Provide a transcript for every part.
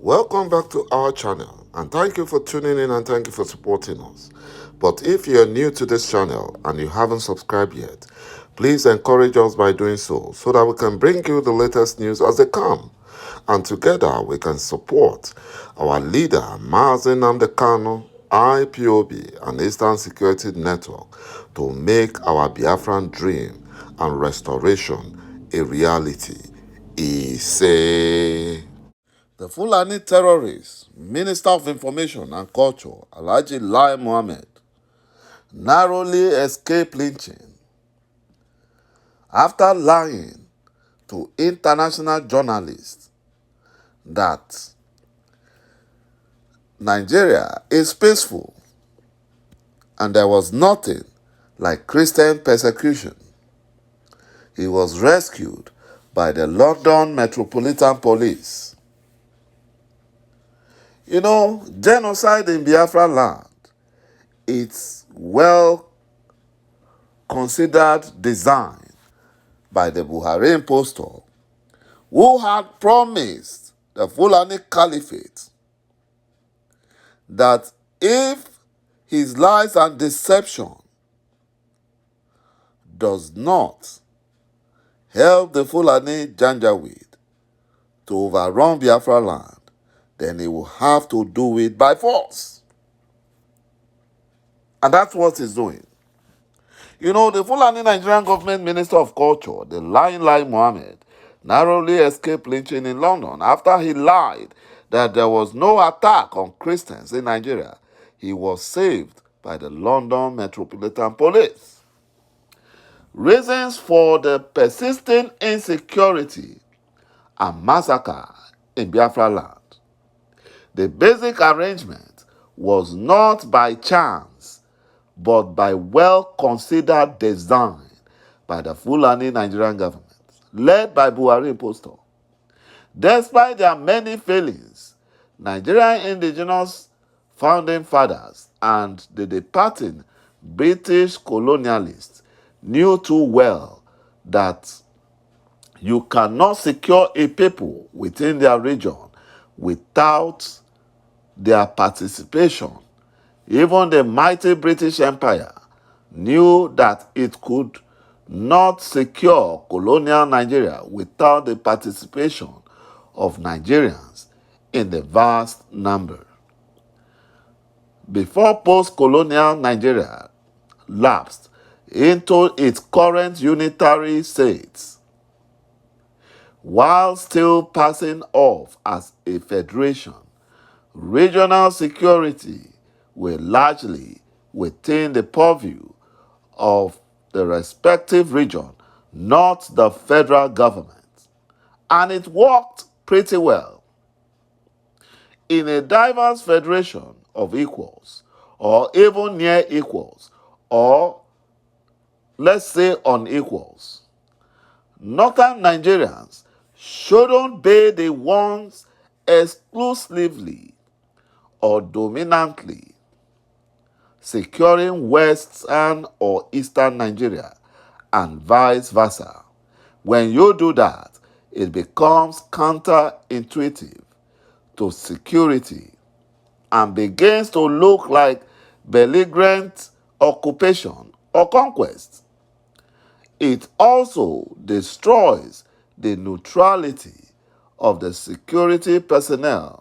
Welcome back to our channel, and thank you for tuning in and thank you for supporting us. But if you're new to this channel and you haven't subscribed yet, please encourage us by doing so that we can bring you the latest news as they come. And together we can support our leader, µÀÑ់IPOB and Eastern Security Network to make our Biafran dream and restoration a reality. Ise. The Fulani terrorist, Minister of Information and Culture, ﷺAI Mohammed, narrowly escaped lynching after lying to international journalists that Nigeria is peaceful and there was nothing like Christian persecution. He was rescued by the London Metropolitan Police. You know, genocide in Biafra land, it's well considered design by the Buhari impostor, who had promised the Fulani Caliphate that if his lies and deception does not help the Fulani Janjaweed to overrun Biafra land, then he will have to do it by force. And that's what he's doing. You know, the Fulani Nigerian government Minister of Culture, the ﷺAI Mohammed, narrowly escaped lynching in London after he lied that there was no attack on Christians in Nigeria. He was saved by the London Metropolitan Police. Reasons for the persisting insecurity and massacre in Biafra land. The basic arrangement was not by chance, but by well-considered design by the Fulani Nigerian government, led by Buhari impostor. Despite their many failings, Nigerian indigenous founding fathers and the departing British colonialists knew too well that you cannot secure a people within their region without their participation. Even the mighty British Empire knew that it could not secure colonial Nigeria without the participation of Nigerians in the vast number. Before post-colonial Nigeria lapsed into its current unitary states, while still passing off as a federation, regional security were largely within the purview of the respective region, not the federal government. And it worked pretty well. In a diverse federation of equals, or even near equals, or let's say unequals, Northern Nigerians shouldn't be the ones exclusively or dominantly securing Western or Eastern Nigeria and vice versa. When you do that, it becomes counterintuitive to security and begins to look like belligerent occupation or conquest. It also destroys the neutrality of the security personnel,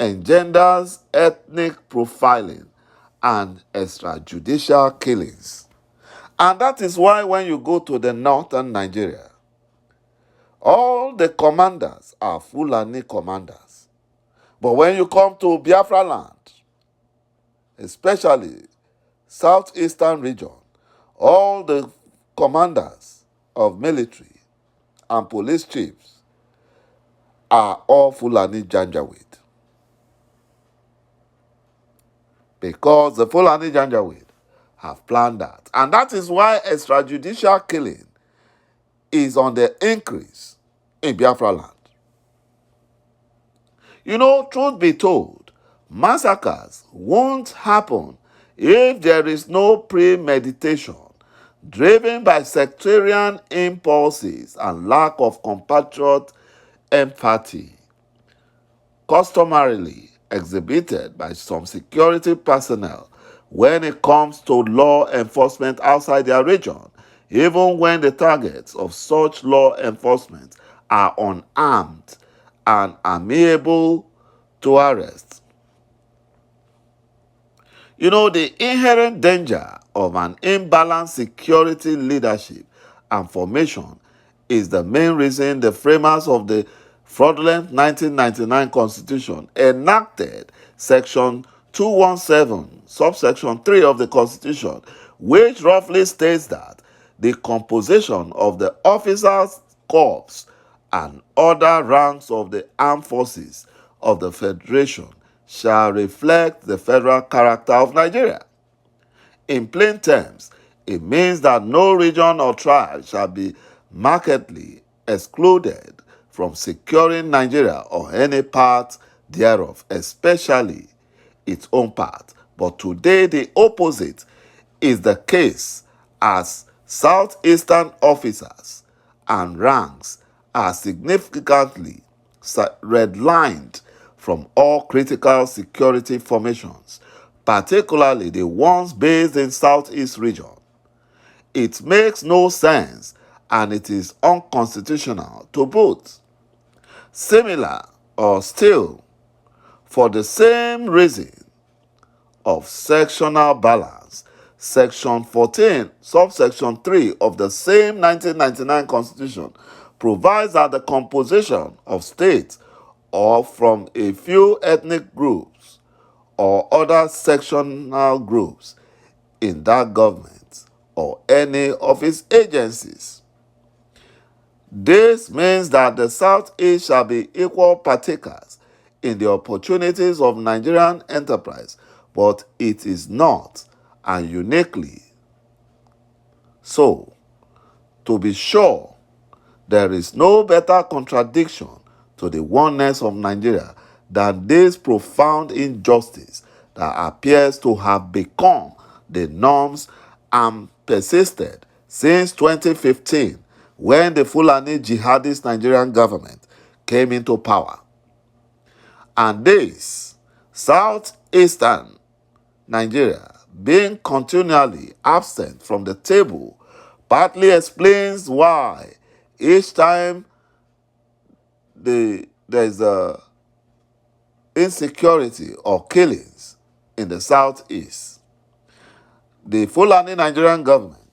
engenders ethnic profiling and extrajudicial killings. And that is why when you go to the northern Nigeria, all the commanders are Fulani commanders. But when you come to Biafra land, especially southeastern region, all the commanders of military and police chiefs are all Fulani Janjaweed. Because the Fulani Janjaweed have planned that. And that is why extrajudicial killing is on the increase in Biafra land. You know, truth be told, massacres won't happen if there is no premeditation driven by sectarian impulses and lack of compatriot empathy. customarily exhibited by some security personnel when it comes to law enforcement outside their region, even when the targets of such law enforcement are unarmed and amenable to arrest. The inherent danger of an imbalanced security leadership and formation is the main reason the framers of the fraudulent 1999 Constitution enacted Section 217, subsection 3 of the Constitution, which roughly states that the composition of the officers' corps and other ranks of the armed forces of the Federation shall reflect the federal character of Nigeria. In plain terms, it means that no region or tribe shall be markedly excluded from securing Nigeria or any part thereof, especially its own part. But today, the opposite is the case, as southeastern officers and ranks are significantly redlined from all critical security formations, particularly the ones based in Southeast region. It makes no sense and it is unconstitutional to boot. Similar or still, for the same reason of sectional balance, Section 14, subsection 3 of the same 1999 Constitution provides that the composition of states or from a few ethnic groups or other sectional groups in that government or any of its agencies. This means that the Southeast shall be equal partakers in the opportunities of Nigerian enterprise, but it is not, and uniquely so. To be sure, there is no better contradiction to the oneness of Nigeria than this profound injustice that appears to have become the norms and persisted since 2015, when the Fulani jihadist Nigerian government came into power. And this, southeastern Nigeria being continually absent from the table, partly explains why each time there is a insecurity or killings in the southeast, the Fulani Nigerian government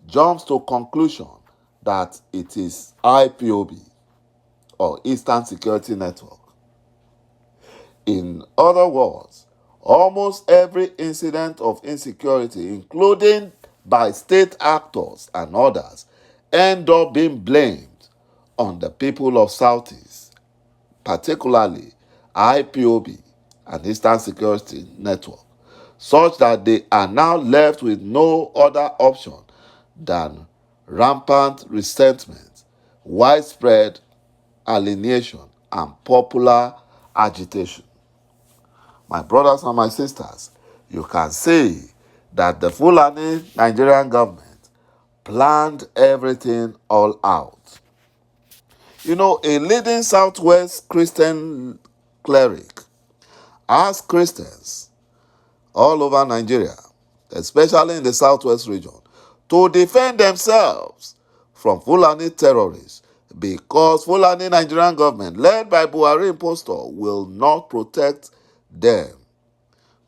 jumps to conclusion that it is IPOB or Eastern Security Network. In other words, almost every incident of insecurity, including by state actors and others, end up being blamed on the people of Southeast, particularly IPOB and Eastern Security Network, such that they are now left with no other option than rampant resentment, widespread alienation, and popular agitation. My brothers and my sisters, you can see that the Fulani Nigerian government planned everything all out. A leading Southwest Christian cleric asked Christians all over Nigeria, especially in the Southwest region, to defend themselves from Fulani terrorists, because Fulani Nigerian government, led by BUHARI impostor, will not protect them,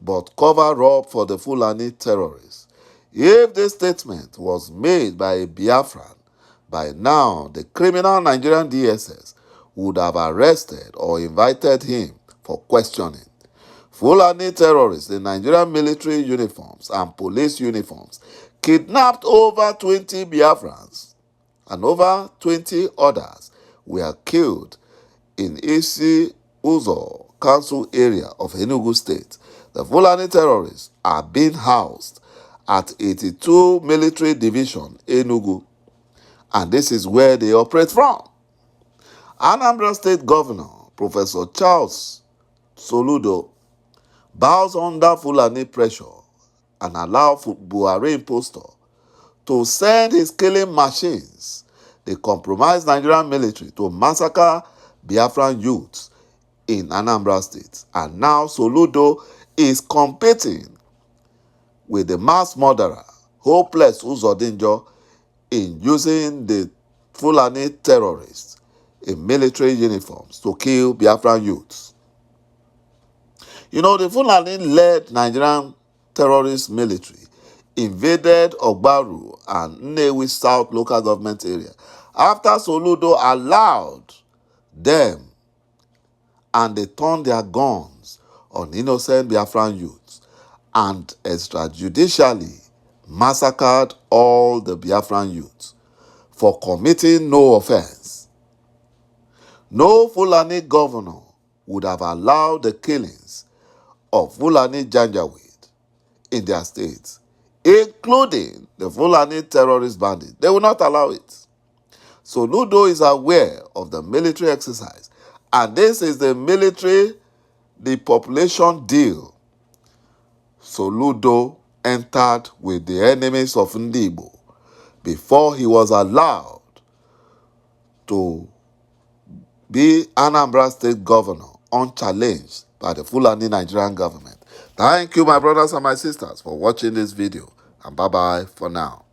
but cover up for the Fulani terrorists. If this statement was made by a Biafran, by now the criminal Nigerian DSS would have arrested or invited him for questioning. Fulani terrorists in Nigerian military uniforms and police uniforms kidnapped over 20 Biafrans, and over 20 others were killed in Isi-Uzo Council area of Enugu State. The Fulani terrorists are being housed at 82 Military Division, Enugu, and this is where they operate from. Anambra State Governor Professor Charles Soludo bows under Fulani pressure and allows BUHARI impostor to send his killing machines, the compromised Nigerian military, to massacre Biafran youths in Anambra State. And now Soludo is competing with the mass murderer, hopeless Uzodinjo, in using the Fulani terrorists in military uniforms to kill Biafran youths. You know, the Fulani-led Nigerian terrorist military invaded Ogbaru and Nnewi South local government area after Soludo allowed them, and they turned their guns on innocent Biafran youths and extrajudicially massacred all the Biafran youths for committing no offense. No Fulani governor would have allowed the killings of Fulani Janjaweed in their states, including the Fulani terrorist bandits. They will not allow it. So Ludo is aware of the military exercise, and this is the population deal Soludo entered with the enemies of Ndibo before he was allowed to be Anambra State governor unchallenged by the Fulani Nigerian government. Thank you, my brothers and my sisters, for watching this video, and bye-bye for now.